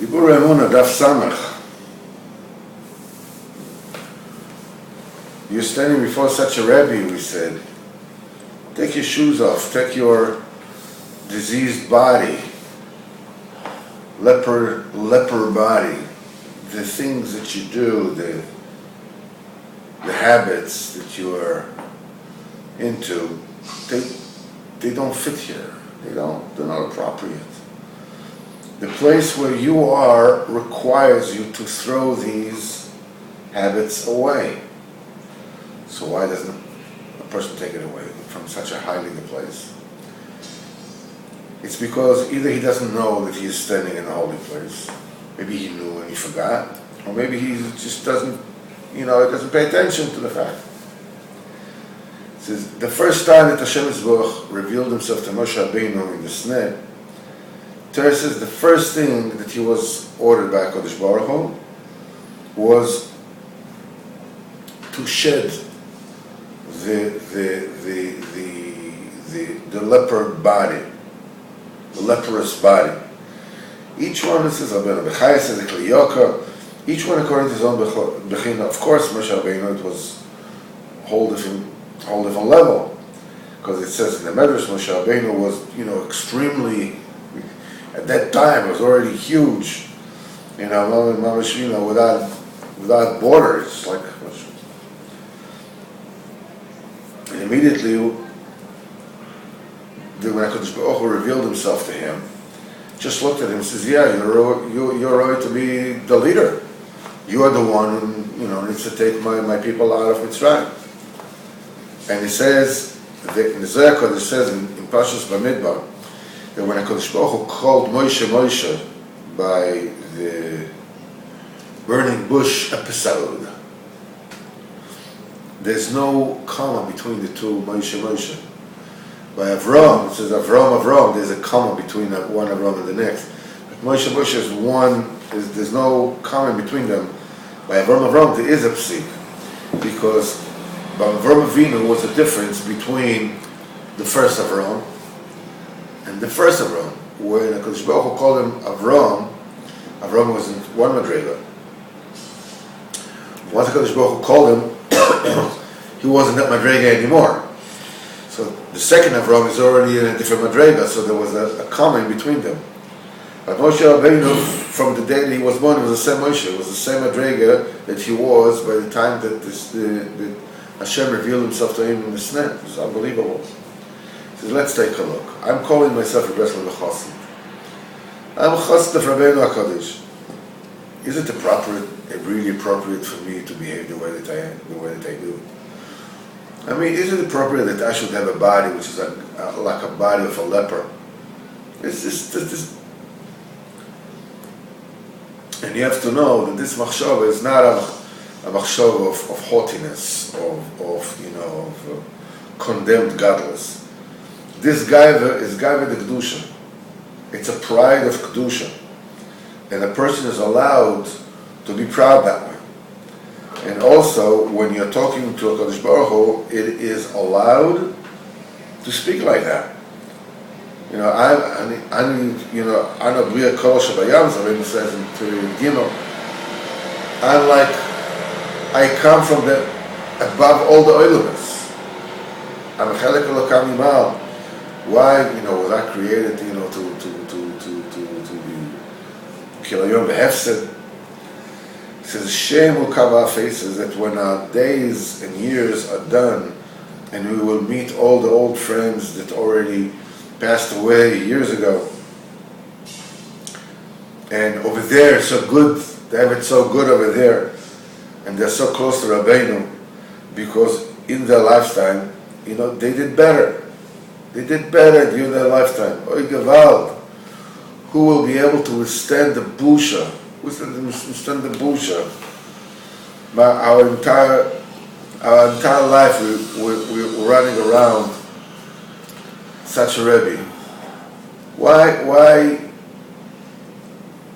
Diburei Emunah, Daf Samach. You're standing before such a Rebbe, we said. Take your shoes off, take your diseased body, leper body, the things that you do, the habits that you are into, they don't fit here. They're not appropriate. The place where you are requires you to throw these habits away. So why doesn't a person take it away from such a highly place? It's because either he doesn't know that he is standing in a holy place, maybe he knew and he forgot, or maybe he just doesn't pay attention to the fact. It says, the first time that Hashem Yisborach revealed himself to Moshe Rabbeinu in the Sneh, Torah says the first thing that he was ordered by HaKadosh Baruch Hu was to shed the leper body, the leprous body. Each one, this is each one according to his own bechina. Of course, Moshe Rabbeinu, it was a whole different level, because it says in the Medrash, Moshe Rabbeinu was, extremely. At that time, it was already huge, without borders. Like, and immediately, when HaKadosh Baruch Hu revealed himself to him, just looked at him and says, "Yeah, you're right to be the leader. You are the one who needs to take my people out of Mitzrayim." And he says, in the Zohar Kodesh says in Parshas Bamidbar, that when HaKadosh Baruch Hu called Moshe by the burning bush episode, there's no comma between the two Moshe. By Avram, it says Avram, there's a comma between one Avram and the next. But Moshe is one, there's no comma between them. By Avram, there is a psik, because by Avram Avinu was a difference between the first Avram and the first Avram. When HaKadosh Baruch Hu called him Avram was in one madrega. Once HaKadosh Baruch Hu called him, he wasn't that madrega anymore. So the second Avram is already in a different madrega, so there was a comma in between them. But Moshe Rabbeinu, from the day that he was born, it was the same Moshe. It was the same madrega that he was by the time that the Hashem revealed himself to him in the Sneh. It was unbelievable. He says, let's take a look. I'm calling myself a Breslau Chassid. I'm a Chassid of Rabbeinu HaKadosh. Is it really appropriate for me to behave the way that I do? I mean, is it appropriate that I should have a body which is like a body of a leper? It's this. And you have to know that this machshava is not a machshava of haughtiness, of condemned godless. This gaiva is gaiva de kedusha. It's a pride of kedusha, and a person is allowed to be proud that way. And also, when you're talking to HaKadosh Baruch Hu, it is allowed to speak like that. Anabriya Kol Shabayam, Rabbeinu says in Gimel, I come from above all the oilumas. I'm a Chelek Elokam Yimal. Why, was I created, to be Kilayom Behefsed? It says, shame will cover our faces that when our days and years are done and we will meet all the old friends that already passed away years ago. And over there, it's so good, they have it so good over there, and they're so close to Rabbeinu, because in their lifetime, they did better. They did better during their lifetime. Oy Gevald, who will be able to withstand the busha? Withstand the busha. Our entire life, we're running around such a Rebbe. Why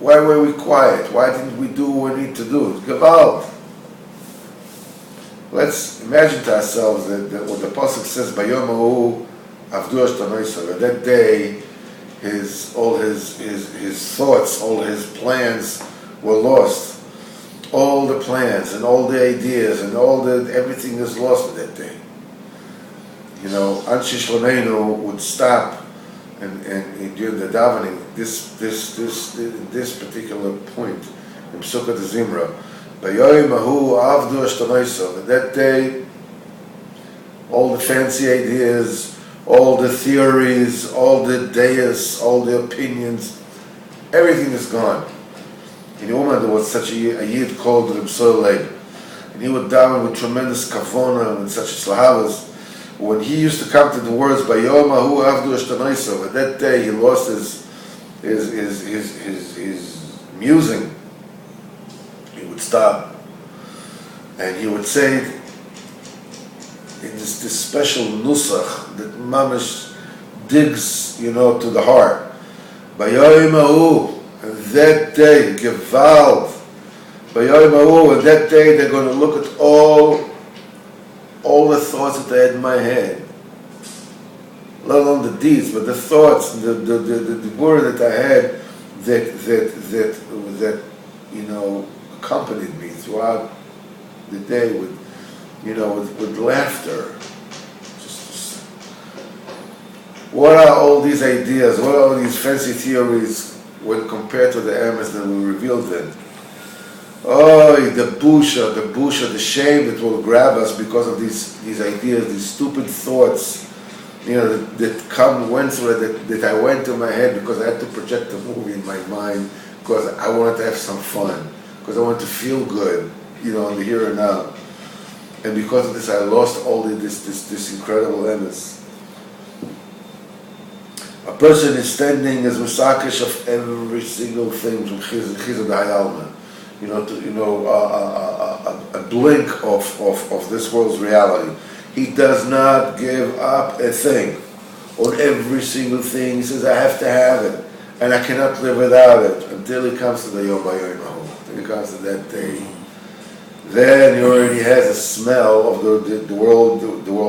were we quiet? Why didn't we do what we need to do? Gevald. Let's imagine to ourselves that what the Pasuk says, Bayom Hu Avdu Ashtanosar, that day all his thoughts, all his plans were lost. All the plans and all the ideas and everything is lost at that day. You know, Anshe Shlomeinu would stop and during the davening, this particular point in Psukat Zimra, Bayoyim Ahu Avdu Ashtanaiso, that day, all the fancy ideas, all the theories, all the deias, all the opinions, everything is gone. In Uman there was such a yid called Reb Soleil, and he would daven with tremendous kavona and such slahavas. When he used to come to the words Bayom Ahu Avdu Ashtanaiso, at that day he lost his musing. He would stop and he would say in this special nusach that mamish digs, to the heart. Bayom Ahu, and that day, Gewalt. Bayom Ahu, and that day they're going to look at all the thoughts that I had in my head, let alone the deeds, but the thoughts, the word that I had that accompanied me throughout the day with laughter. Just, what are all these ideas? What are all these fancy theories when compared to the emes that we revealed then? Oh, the busha, the shame that will grab us because of these ideas, these stupid thoughts, that went through that I went to my head because I had to project a movie in my mind because I wanted to have some fun, because I wanted to feel good, in the here and now. And because of this, I lost all this incredible emes. A person is standing as musakish of every single thing from Chizad Hayalma. A blink of this world's reality. He does not give up a thing. On every single thing, he says, I have to have it, and I cannot live without it, until he comes to the Yom HaYom, until he comes to that day. Then he already has a smell of the world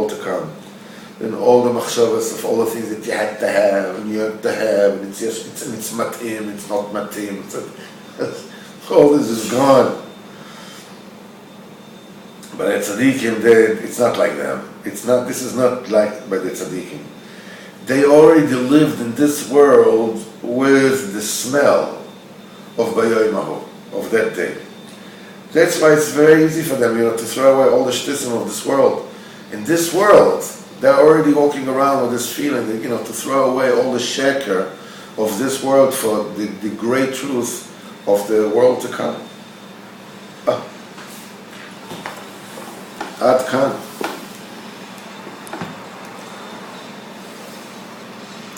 to come. Then all the machshavas of all the things that you had to have, and you have to have, and it's matim, it's not matim, all this is gone. But at tzaddikim, it's not like them. This is not like by the tzaddikim. They already lived in this world with the smell of Bayoy Mahu, of that day. That's why it's very easy for them, to throw away all the shtissim of this world. In this world, they're already walking around with this feeling that, to throw away all the sheker of this world for the great truth of the world to come. Ad Kan.